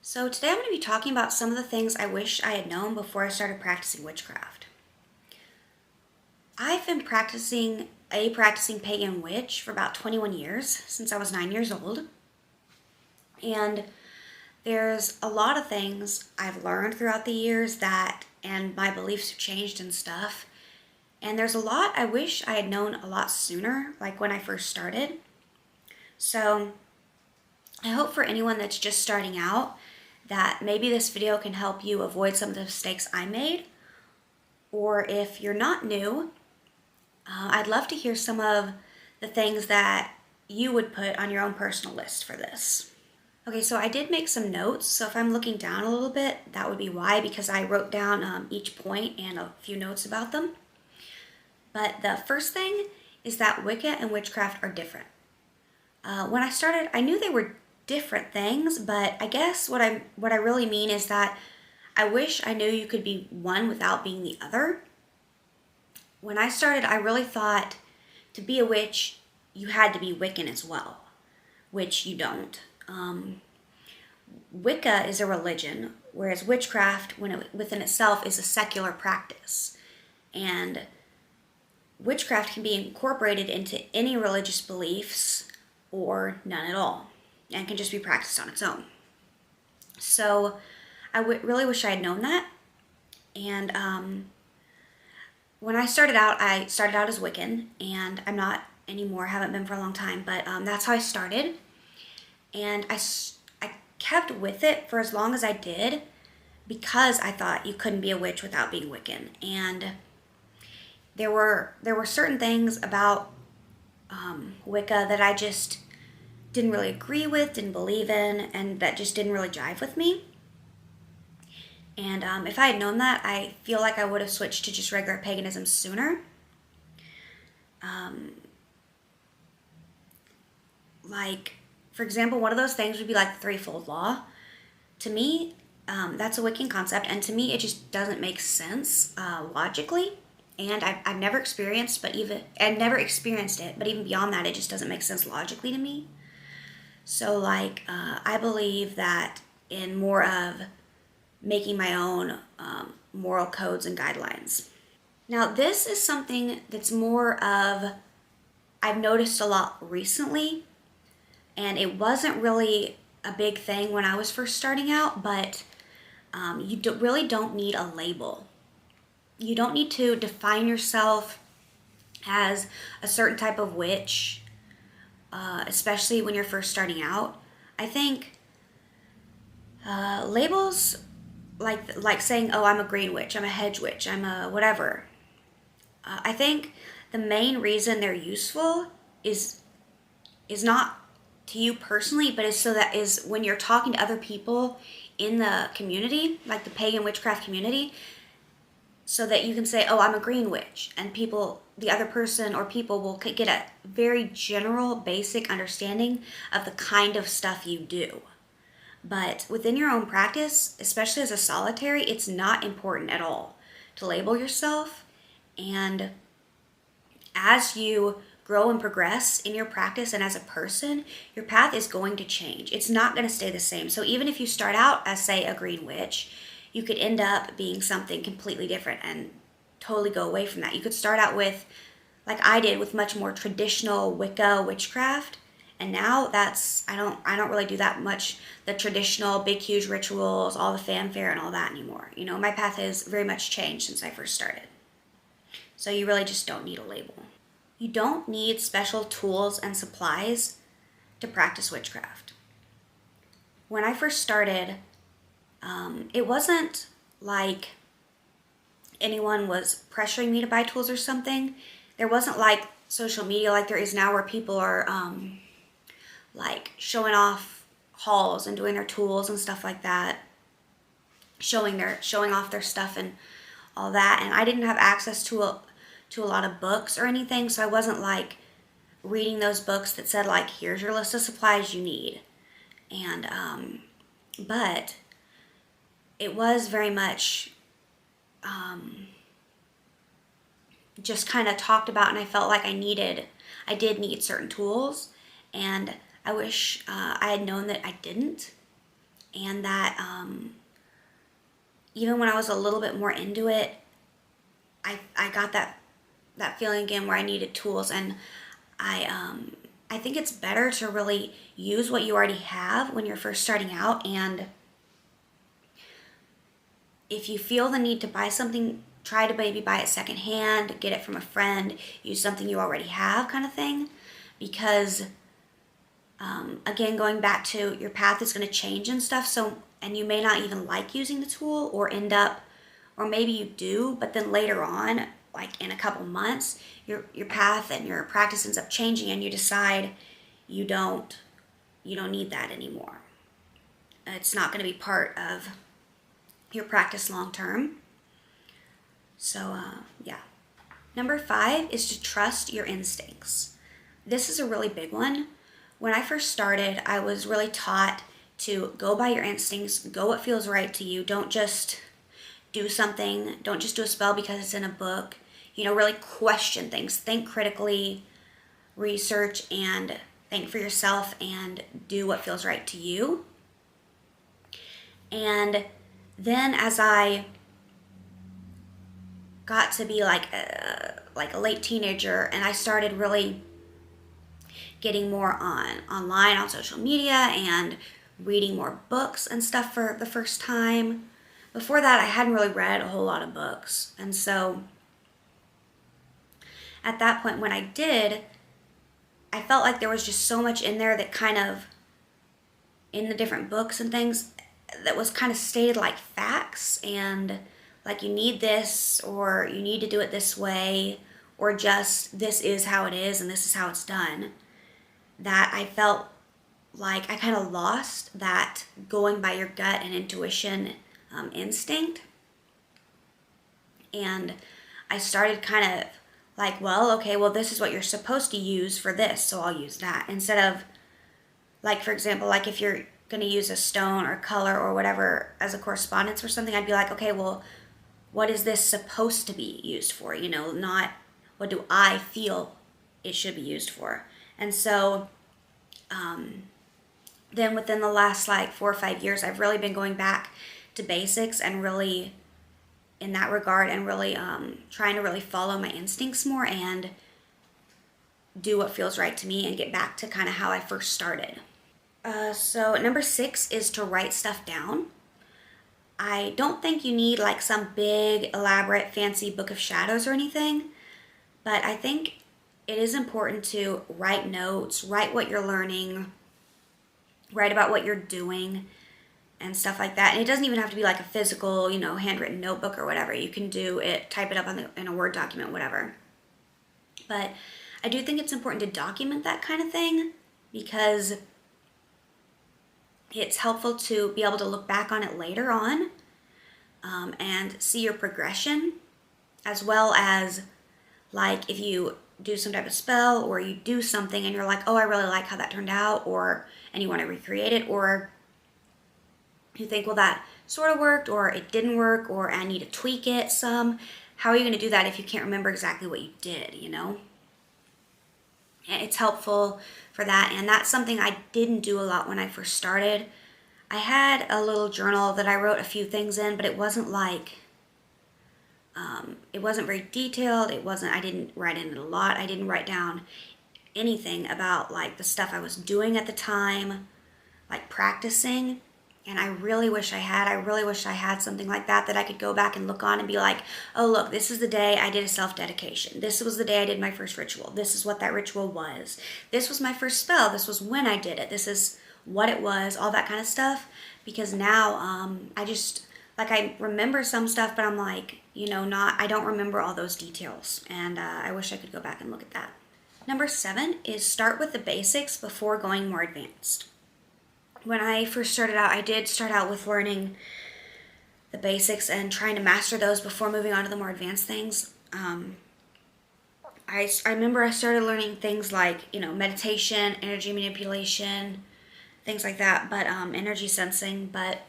So today I'm going to be talking about some of the things I wish I had known before I started practicing witchcraft. I've been practicing pagan witch for about 21 years, since I was 9 years old. And there's a lot of things I've learned throughout the years and my beliefs have changed and stuff. And there's a lot I wish I had known a lot sooner, like when I first started. So I hope for anyone that's just starting out that maybe this video can help you avoid some of the mistakes I made. Or if you're not new, I'd love to hear some of the things that you would put on your own personal list for this. Okay, so I did make some notes, so if I'm looking down a little bit, that would be why, because I wrote down each point and a few notes about them. But the first thing is that Wicca and witchcraft are different. When I started, I knew they were different things, but I guess what I really mean is that I wish I knew you could be one without being the other. When I started, I really thought to be a witch, you had to be Wiccan as well, which you don't. Wicca is a religion, whereas witchcraft, within itself, is a secular practice. And witchcraft can be incorporated into any religious beliefs or none at all, and can just be practiced on its own. So I really wish I had known that. And when I started out as Wiccan, and I'm not anymore, haven't been for a long time, but that's how I started. And I kept with it for as long as I did because I thought you couldn't be a witch without being Wiccan. And there were certain things about Wicca that I just didn't really agree with, didn't believe in, and that just didn't really jive with me. And if I had known that, I feel like I would have switched to just regular paganism sooner. Like, for example, one of those things would be like the threefold law. To me, that's a Wiccan concept, and to me, it just doesn't make sense logically. And I've never experienced it, but even beyond that, it just doesn't make sense logically to me. So, I believe that in more of making my own moral codes and guidelines. Now, this is something that's more of, I've noticed a lot recently, and it wasn't really a big thing when I was first starting out, but you really don't need a label. You don't need to define yourself as a certain type of witch, especially when you're first starting out. I think labels like saying, oh, I'm a green witch, I'm a hedge witch, I'm a whatever. I think the main reason they're useful is not to you personally, but is when you're talking to other people in the community, like the pagan witchcraft community, so that you can say, oh, I'm a green witch, and the other person or people will get a very general, basic understanding of the kind of stuff you do. But within your own practice, especially as a solitary, it's not important at all to label yourself. And as you grow and progress in your practice and as a person, your path is going to change. It's not going to stay the same. So even if you start out as, say, a green witch, you could end up being something completely different and totally go away from that. You could start out with, like I did, with much more traditional Wicca witchcraft, and now I don't really do that much, the traditional big huge rituals, all the fanfare and all that anymore. You know, my path has very much changed since I first started. So you really just don't need a label. You don't need special tools and supplies to practice witchcraft. When I first started, it wasn't like anyone was pressuring me to buy tools or something. There wasn't like social media like there is now, where people are like showing off hauls and doing their tools and stuff like that, showing off their stuff and all that. And I didn't have access to a lot of books or anything, so I wasn't like reading those books that said like, here's your list of supplies you need. And but it was very much just kind of talked about, and I felt like I did need certain tools, and I wish I had known that I didn't. and that even when I was a little bit more into it, I got that feeling again where I needed tools, and I think it's better to really use what you already have when you're first starting out. And if you feel the need to buy something, try to maybe buy it secondhand, get it from a friend, use something you already have, kind of thing. Because again, going back to your path is going to change and stuff. So, and you may not even like using the tool, or end up, or maybe you do, but then later on, like in a couple months, your path and your practice ends up changing, and you decide you don't need that anymore. It's not going to be part of your practice long term. So yeah. Number 5 is to trust your instincts. This is a really big one. When I first started, I was really taught to go by your instincts, go what feels right to you. Don't just do something, don't just do a spell because it's in a book. Really question things, think critically, research, and think for yourself, and do what feels right to you. And then as I got to be like a late teenager, and I started really getting more online on social media and reading more books and stuff for the first time. Before that, I hadn't really read a whole lot of books. And so at that point, when I did, I felt like there was just so much in there that kind of, in the different books and things, that was kind of stated like facts, and like you need this, or you need to do it this way, or just this is how it is and this is how it's done, that I felt like I kind of lost that going by your gut and intuition instinct. And I started kind of like, well, okay, well, this is what you're supposed to use for this, so I'll use that. Instead of, like, for example, like if you're going to use a stone or color or whatever as a correspondence or something, I'd be like, okay, well, what is this supposed to be used for? Not what do I feel it should be used for. And so then within the last like 4 or 5 years, I've really been going back to basics, and really in that regard, and really trying to really follow my instincts more and do what feels right to me, and get back to kind of how I first started. So number 6 is to write stuff down. I don't think you need like some big, elaborate, fancy book of shadows or anything, but I think it is important to write notes, write what you're learning, write about what you're doing, and stuff like that. And it doesn't even have to be like a physical, handwritten notebook or whatever. You can do it, type it up in a Word document, whatever. But I do think it's important to document that kind of thing, because it's helpful to be able to look back on it later on and see your progression, as well as like if you do some type of spell, or you do something and you're like, oh, I really like how that turned out, and you want to recreate it, or you think, well, that sort of worked, or it didn't work, or I need to tweak it some. How are you going to do that if you can't remember exactly what you did, And it's helpful for that, and that's something I didn't do a lot when I first started. I had a little journal that I wrote a few things in, but it wasn't like, it wasn't very detailed. I didn't write in it a lot. I didn't write down anything about like the stuff I was doing at the time, like practicing. And I really wish I had. I really wish I had something like that I could go back and look on and be like, oh, look, this is the day I did a self-dedication. This was the day I did my first ritual. This is what that ritual was. This was my first spell. This was when I did it. This is what it was, all that kind of stuff. Because now I just, like, I remember some stuff, but I'm like, I don't remember all those details. And I wish I could go back and look at that. Number 7 is start with the basics before going more advanced. When I first started out, I did start out with learning the basics and trying to master those before moving on to the more advanced things. I remember I started learning things like, meditation, energy manipulation, things like that, but energy sensing. But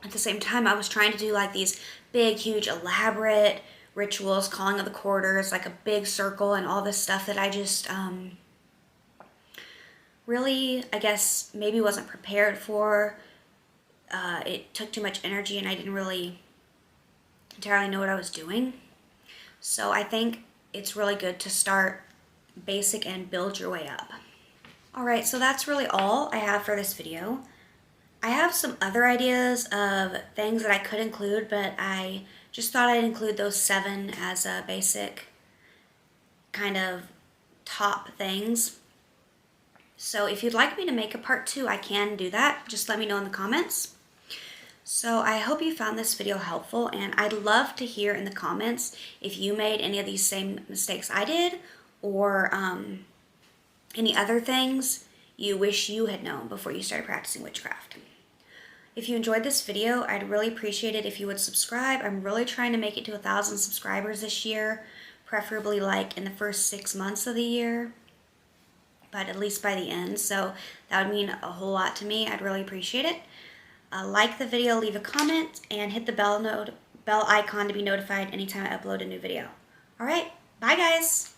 at the same time, I was trying to do like these big, huge, elaborate rituals, calling of the quarters, like a big circle and all this stuff that I just really, I guess, maybe wasn't prepared for. It took too much energy and I didn't really entirely know what I was doing. So I think it's really good to start basic and build your way up. Alright, so that's really all I have for this video. I have some other ideas of things that I could include, but I just thought I'd include those 7 as a basic kind of top things. So if you'd like me to make a part 2, I can do that. Just let me know in the comments. So I hope you found this video helpful, and I'd love to hear in the comments if you made any of these same mistakes I did, or any other things you wish you had known before you started practicing witchcraft. If you enjoyed this video, I'd really appreciate it if you would subscribe. I'm really trying to make it to 1,000 subscribers this year, preferably like in the first 6 months of the year, but at least by the end. So that would mean a whole lot to me. I'd really appreciate it. Like the video, leave a comment, and hit the bell icon to be notified anytime I upload a new video. Alright, bye guys!